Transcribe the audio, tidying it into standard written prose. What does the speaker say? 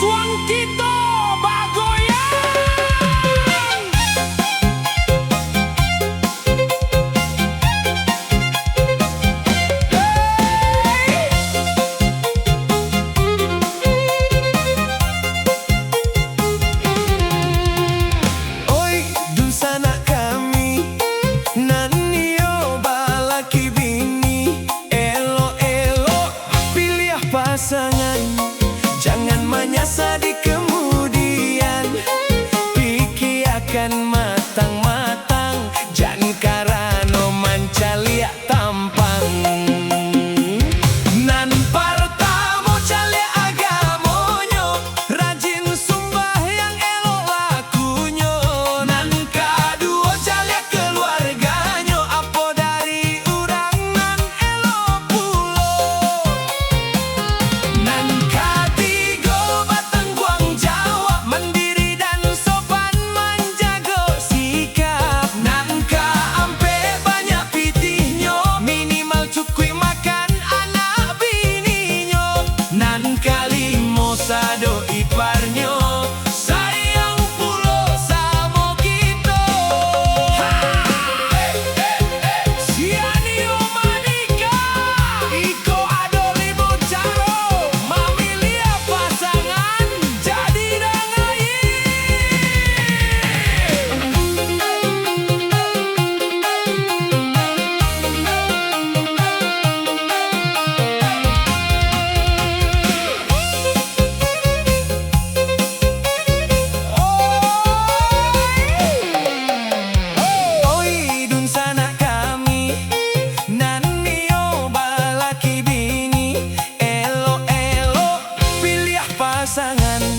suang kita bagoyang. Oi, dun sana kami Nanio balaki bini Elo-elo pilih pasangan. Jangan menyasar di kemudian. Pikir akan matang-matang. Jangan karena mancalia tampang. Nan pertama calia agamonyo, rajin sumbah yang elok lakunya. Nan kedua calia keluarganya, apa dari urang nan elok pulo. Nan ketiga batang guang Jawa, mandiri dan sopan menjaga sikap. Nan keempat banyak pitihnya, minimal cukup makan anak bininya. Nan kelima sado iparnya, sayang pulo sama kita. Sianio manika, iko ado libo caro, mamilia pasangan jadi dangai. Oi, dun sana kami Nanio balaki bini Elo-elo pilih pasangan.